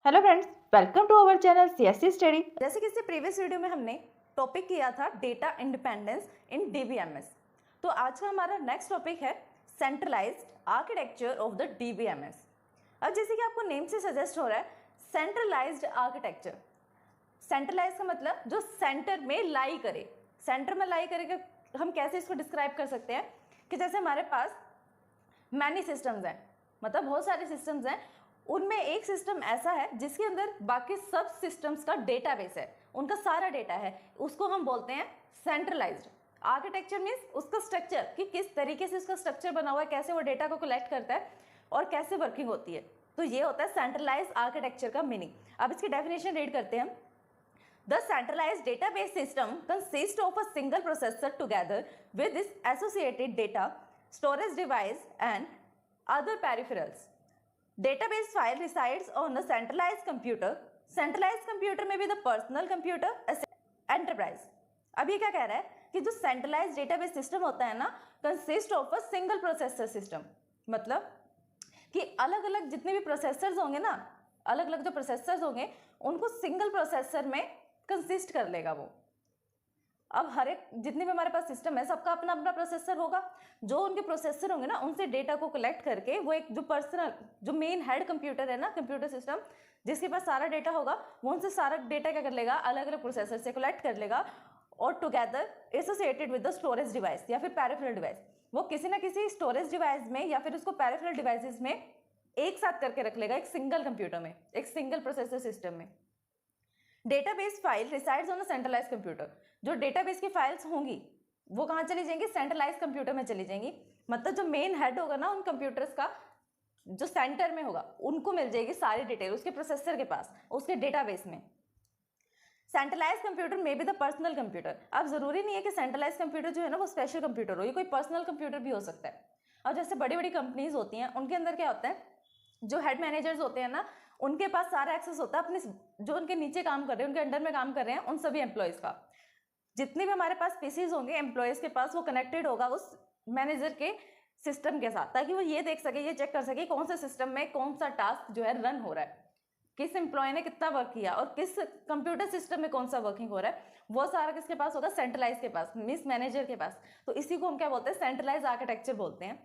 Hello friends, welcome to our channel CSC study. जैसे कि इससे प्रीवियस वीडियो में हमने टॉपिक किया था डेटा इंडिपेंडेंस इन डीबीएमएस। तो आज का हमारा नेक्स्ट टॉपिक है centralised architecture of the DBMS. अब जैसे कि आपको नेम से सजेस्ट हो रहा है सेंट्रलाइज्ड आर्किटेक्चर। सेंट्रलाइज का मतलब जो सेंटर में लाई करे। सेंटर में लाई करेगा हम कैसे इसको डिस्क्राइब कर सकते हैं कि जैसे हमारे पास मैनी सिस्टम्स हैं, मतलब बहुत सारे सिस्टम्स हैं, उनमें एक सिस्टम ऐसा है जिसके अंदर बाकी सब सिस्टम्स का डेटाबेस है, उनका सारा डेटा है, उसको हम बोलते हैं सेंट्रलाइज्ड आर्किटेक्चर। मीन्स उसका स्ट्रक्चर कि किस तरीके से उसका स्ट्रक्चर बना हुआ है, कैसे वो डेटा को कलेक्ट करता है और कैसे वर्किंग होती है। तो ये होता है सेंट्रलाइज्ड आर्किटेक्चर का मीनिंग। अब इसकी डेफिनेशन रीड करते हैं हम। The centralized database system consists of a single processor together with its associated data, storage device and other peripherals. Database file resides on a centralized computer. Centralized computer may be the personal computer, enterprise. अब ये क्या कह रहा है कि जो centralized database system होता है ना, consist of a single processor system. मतलब कि अलग अलग जितने भी प्रोसेसर्स होंगे ना, अलग अलग जो प्रोसेसर्स होंगे उनको सिंगल प्रोसेसर में कंसिस्ट कर लेगा वो। अब हर एक जितने भी हमारे पास सिस्टम है सबका अपना अपना प्रोसेसर होगा। जो उनके प्रोसेसर होंगे ना उनसे डेटा को कलेक्ट करके वो एक जो पर्सनल जो मेन हेड कंप्यूटर है ना, कंप्यूटर सिस्टम जिसके पास सारा डेटा होगा, वो उनसे सारा डेटा क्या कर लेगा, अलग अलग प्रोसेसर से कलेक्ट कर लेगा और together associated with the storage device या फिर पैरिफेरल डिवाइस। वो किसी ना किसी स्टोरेज डिवाइस में या फिर उसको पैरिफेरल डिवाइसेस में एक साथ करके रख लेगा, एक सिंगल कंप्यूटर में, एक सिंगल प्रोसेसर सिस्टम में। Database file resides on a centralize computer. जो डेटाबेस की फाइल्स होंगी वो कहाँ चली जाएंगी, सेंट्रलाइज कंप्यूटर में चली जाएंगी। मतलब जो मेन हेड होगा ना उन कंप्यूटर्स का, जो सेंटर में होगा, उनको मिल जाएगी सारी डिटेल उसके प्रोसेसर के पास, उसके डेटाबेस में। सेंट्रलाइज कंप्यूटर में भी द पर्सनल कंप्यूटर। अब जरूरी नहीं है कि सेंट्रलाइज कंप्यूटर जो है ना वो स्पेशल कंप्यूटर हो, ये कोई पर्सनल कंप्यूटर भी हो सकता है। और जैसे बड़ी बड़ी कंपनीज होती हैं उनके अंदर क्या होता है, जो हेड मैनेजर्स होते हैं ना उनके पास सारा एक्सेस होता है अपने जो उनके नीचे काम कर रहे हैं, उनके अंडर में काम कर रहे हैं उन सभी एम्प्लॉयज का। जितने भी हमारे पास पीसीज होंगे एम्प्लॉयज के पास, वो कनेक्टेड होगा उस मैनेजर के सिस्टम के साथ, ताकि वो ये देख सके, ये चेक कर सके कौन सा सिस्टम में कौन सा टास्क जो है रन हो रहा है, किस एम्प्लॉय ने कितना वर्क किया और किस कंप्यूटर सिस्टम में कौन सा वर्किंग हो रहा है। वो सारा किसके पास होगा, सेंट्रलाइज के पास, मींस मैनेजर के पास। तो इसी को हम क्या बोलते हैं, सेंट्रलाइज आर्किटेक्चर बोलते हैं।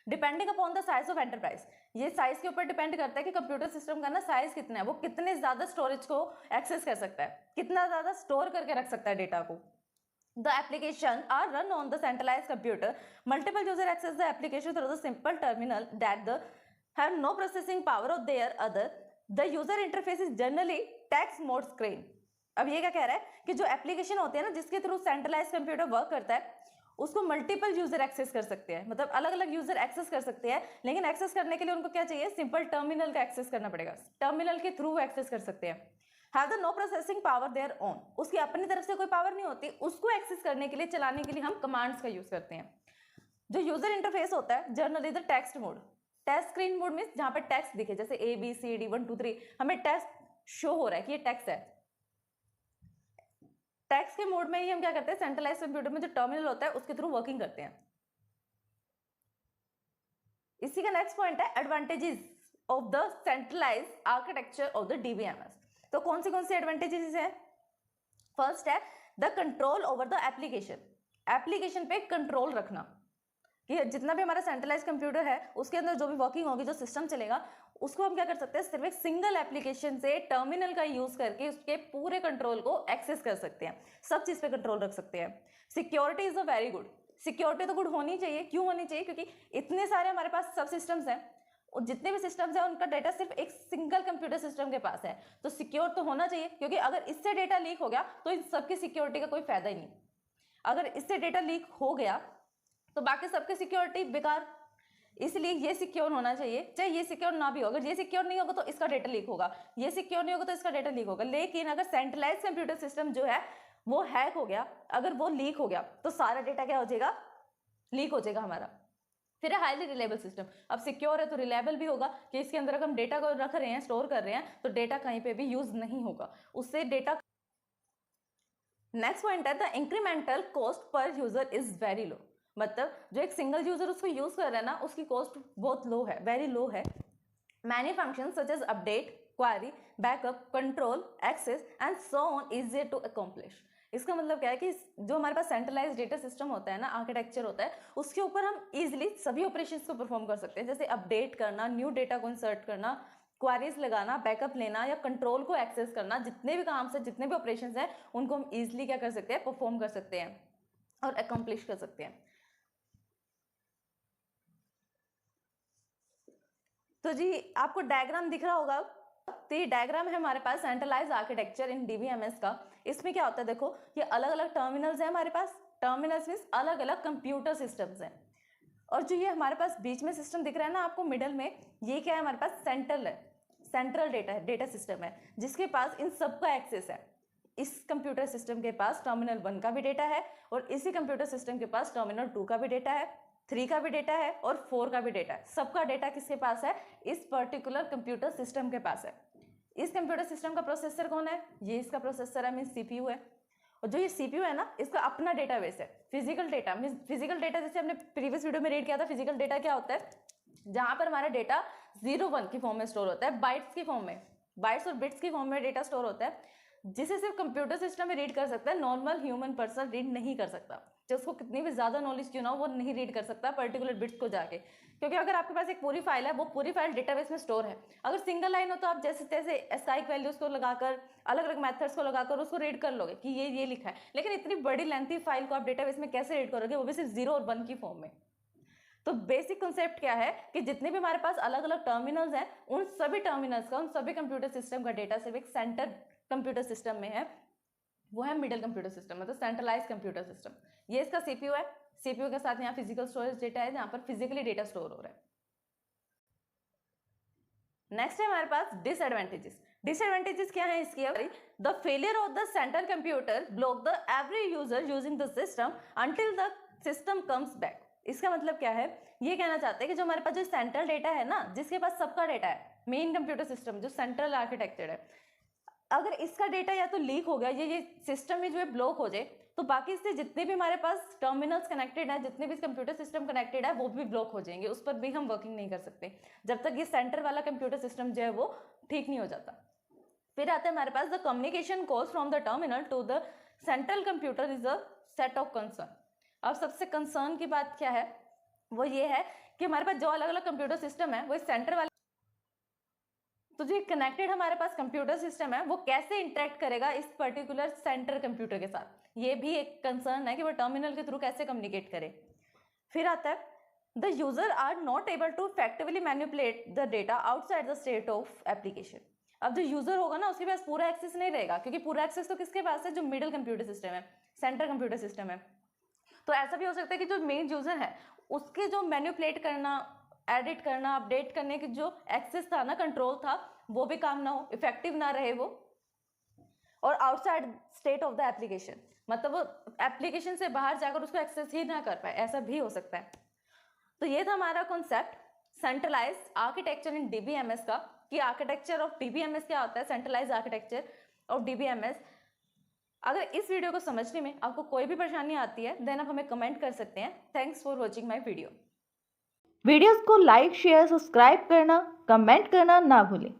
Depending upon the size of enterprise, ये साइज के ऊपर डिपेंड करता है कि कंप्यूटर सिस्टम का ना साइज कितना है, वो कितने ज्यादा स्टोरेज को एक्सेस कर सकता है, कितना ज्यादा स्टोर करके रख सकता है डेटा को। The application are run on the centralized computer. Multiple user access the application through the simple terminal that the have no processing power of their other. The user interface is generally text mode screen. अब ये क्या कह रहा है कि जो application होते हैं ना जिसके थ्रू सेंट्रलाइज कंप्यूटर वर्क करता है उसको मल्टीपल यूजर एक्सेस कर सकते हैं, मतलब अलग अलग यूजर एक्सेस कर सकते हैं। लेकिन एक्सेस करने के लिए उनको क्या चाहिए, सिंपल टर्मिनल का एक्सेस करना पड़ेगा, टर्मिनल के थ्रू एक्सेस कर सकते हैं। Have the no processing power their own, उसकी अपनी तरफ से कोई पावर नहीं होती, उसको एक्सेस करने के लिए, चलाने के लिए हम कमांड्स का यूज करते हैं। जो यूजर इंटरफेस होता है generally the text mode, text screen mode means जहां पे टेक्स्ट दिखे, जैसे ABCD 1 2 3 हमें टेक्स्ट शो हो रहा है कि ये टेक्स्ट है। टेक्स्ट के मोड में ही हम क्या करते हैं, सेंट्रलाइज कंप्यूटर में जो टर्मिनल होता है उसके थ्रू वर्किंग करते हैं। इसी का नेक्स्ट पॉइंट है advantages of the centralize architecture of the DBMS. तो कौन सी एडवांटेजेस है, फर्स्ट है the control over the application. Application पे कंट्रोल रखना कि जितना भी हमारा सेंट्रलाइज कंप्यूटर है उसके अंदर जो भी वर्किंग होगी, जो सिस्टम चलेगा, उसको हम क्या कर सकते हैं, सिर्फ एक सिंगल एप्लीकेशन से टर्मिनल का यूज करके उसके पूरे कंट्रोल को एक्सेस कर सकते हैं, सब चीज पे कंट्रोल रख सकते हैं। Security is a very good, security तो गुड होनी चाहिए। क्यों होनी चाहिए, क्योंकि इतने सारे हमारे पास सब सिस्टम्स हैं और जितने भी सिस्टम्स हैं उनका डेटा सिर्फ एक सिंगल कंप्यूटर सिस्टम के पास है, तो सिक्योर तो होना चाहिए। क्योंकि अगर इससे डेटा लीक हो गया तो इन सबकी सिक्योरिटी का कोई फायदा ही नहीं। अगर इससे डेटा लीक हो गया तो बाकी सबकी सिक्योरिटी बेकार, इसलिए ये सिक्योर होना चाहिए। चाहे ये सिक्योर ना भी हो, अगर ये सिक्योर नहीं होगा तो इसका डेटा लीक होगा, ये सिक्योर नहीं होगा तो इसका डेटा लीक होगा। लेकिन अगर सेंट्रलाइज कंप्यूटर सिस्टम जो है वो हैक हो गया, अगर वो लीक हो गया तो सारा डेटा क्या हो जाएगा, लीक हो जाएगा हमारा। फिर है हाईली रिलायबल सिस्टम। अब सिक्योर है तो रिलायबल भी होगा कि इसके अंदर अगर हम डेटा को रख रहे हैं, स्टोर कर रहे हैं, तो डेटा कहीं पे भी यूज नहीं होगा, उससे डेटा। नेक्स्ट पॉइंट है the incremental cost per user is very low. मतलब जो एक सिंगल यूजर उसको यूज कर रहा है ना उसकी कॉस्ट बहुत लो है, वेरी लो है। Many function such as update, query, backup, control, access and so on easier to accomplish. इसका मतलब क्या है कि जो हमारे पास सेंट्रलाइज डेटा सिस्टम होता है ना, आर्किटेक्चर होता है, उसके ऊपर हम इजीली सभी ऑपरेशंस को परफॉर्म कर सकते हैं, जैसे अपडेट करना, न्यू डेटा को इंसर्ट करना, क्वारीज लगाना, बैकअप लेना या कंट्रोल को एक्सेस करना। जितने भी काम से जितने भी ऑपरेशंस हैं उनको हम इजीली क्या कर सकते हैं, परफॉर्म कर सकते हैं और अकम्प्लिश कर सकते हैं। तो जी आपको डायग्राम दिख रहा होगा, तो ये डायग्राम है हमारे पास सेंट्रलाइज आर्किटेक्चर इन डीबीएमएस का। इसमें क्या होता है, देखो ये अलग अलग टर्मिनल्स है हमारे पास। टर्मिनल्स मीन्स अलग अलग कंप्यूटर सिस्टम्स हैं। और जो ये हमारे पास बीच में सिस्टम दिख रहा है ना आपको मिडल में, ये क्या है, हमारे पास सेंट्रल डेटा है, डेटा सिस्टम है, जिसके पास इन सब का एक्सेस है। इस कंप्यूटर सिस्टम के पास टर्मिनल 1 का भी डेटा है और इसी कंप्यूटर सिस्टम के पास टर्मिनल 2 का भी डेटा है, 3 का भी डेटा है और 4 का भी डेटा है। सबका डेटा किसके पास है, इस पर्टिकुलर कंप्यूटर सिस्टम के पास है। इस कंप्यूटर सिस्टम का प्रोसेसर कौन है, ये इसका प्रोसेसर है, मीन सीपीयू है। और जो ये सीपीयू है ना, इसका अपना डेटाबेस है, physical data. Mean physical data जैसे हमने प्रीवियस वीडियो में रीड किया था, फिजिकल डेटा क्या होता है, जहां पर हमारा डेटा 0-1 की फॉर्म में स्टोर होता है, बाइट्स की फॉर्म में, बाइट्स और बिट्स की फॉर्म में डेटा स्टोर होता है, जिसे सिर्फ कंप्यूटर सिस्टम में रीड कर सकता है, नॉर्मल ह्यूमन पर्सन रीड नहीं कर सकता। जो उसको कितनी भी ज्यादा नॉलेज क्यों ना हो, वो नहीं रीड कर सकता पर्टिकुलर बिट्स को जाके, क्योंकि अगर आपके पास एक पूरी फाइल है, वो पूरी फाइल डेटाबेस में स्टोर है। अगर सिंगल लाइन हो तो आप जैसे तैसे एस्काइक वैल्यूज को लगाकर, अलग अलग मेथड्स को लगाकर उसको रीड कर लोगे कि ये लिखा है, लेकिन इतनी बड़ी लेंथी फाइल को आप डेटाबेस में कैसे रीड करोगे, वो भी सिर्फ 0 और 1 की फॉर्म में। तो बेसिक कॉन्सेप्ट क्या है कि जितने भी हमारे पास अलग अलग टर्मिनल्स हैं, उन सभी टर्मिनल्स का, उन सभी कंप्यूटर सिस्टम का डेटा सिर्फ एक सेंटर कंप्यूटर सिस्टम में है, वो है मिडिल कंप्यूटर सिस्टम, मतलब सेंट्रलाइज कंप्यूटर सिस्टम। ये इसका सीपीयू है, सीपीयू के साथ यहाँ फिजिकल स्टोरेज डेटा है, जहां पर फिजिकली डेटा स्टोर हो रहा है। नेक्स्ट है हमारे पास डिसएडवांटेजेस। डिसएडवांटेजेस क्या है इसकी, the failure of the central computer block the every user using the system until the system comes back. इसका मतलब क्या है, ये कहना चाहते हैं कि जो हमारे पास जो सेंट्रल डेटा है ना, जिसके पास सबका डेटा है, मेन कंप्यूटर सिस्टम जो सेंट्रल आर्किटेक्चर है, अगर इसका डेटा या तो लीक हो गया, ये सिस्टम में जो है ब्लॉक हो जाए, तो बाकी से जितने भी हमारे पास टर्मिनल्स कनेक्टेड है, जितने भी कंप्यूटर सिस्टम कनेक्टेड है, वो भी ब्लॉक हो जाएंगे, उस पर भी हम वर्किंग नहीं कर सकते जब तक ये सेंटर वाला कंप्यूटर सिस्टम जो है वो ठीक नहीं हो जाता। फिर आता है हमारे पास the communication cause from the terminal to the central computer is a set of concern. अब सबसे कंसर्न की बात क्या है, वो ये है कि हमारे पास जो अलग अलग कंप्यूटर सिस्टम है, वो सेंटर वाले, तो जो कनेक्टेड हमारे पास कंप्यूटर सिस्टम है, वो कैसे इंटरेक्ट करेगा इस पर्टिकुलर सेंटर कंप्यूटर के साथ, ये भी एक कंसर्न है कि वो टर्मिनल के थ्रू कैसे कम्युनिकेट करे। फिर आता है the user are not able to effectively manipulate the data outside the state of application. अब जो यूजर होगा ना, उसके पास पूरा एक्सेस नहीं रहेगा, क्योंकि पूरा एक्सेस तो किसके पास है, जो मिडिल कंप्यूटर सिस्टम है, सेंटर कंप्यूटर सिस्टम है। तो ऐसा भी हो सकता है कि जो मेन यूजर है, उसके जो मैनिपुलेट करना, एडिट करना, अपडेट करने की जो एक्सेस था ना, कंट्रोल था, वो भी काम ना हो, इफेक्टिव ना रहे वो, और outside state of the application, मतलब वो एप्लीकेशन से बाहर जाकर उसको एक्सेस ही ना कर पाए, ऐसा भी हो सकता है। तो ये था हमारा कॉन्सेप्ट सेंट्रलाइज्ड आर्किटेक्चर इन डीबीएमएस का, कि आर्किटेक्चर ऑफ डीबीएमएस क्या होता है, सेंट्रलाइज्ड आर्किटेक्चर ऑफ डीबीएमएस। अगर इस वीडियो को समझने में आपको कोई भी परेशानी आती है, देन आप हमें कमेंट कर सकते हैं। Thanks for watching my video. Videos को लाइक, शेयर, सब्सक्राइब करना, कमेंट करना ना भूलें।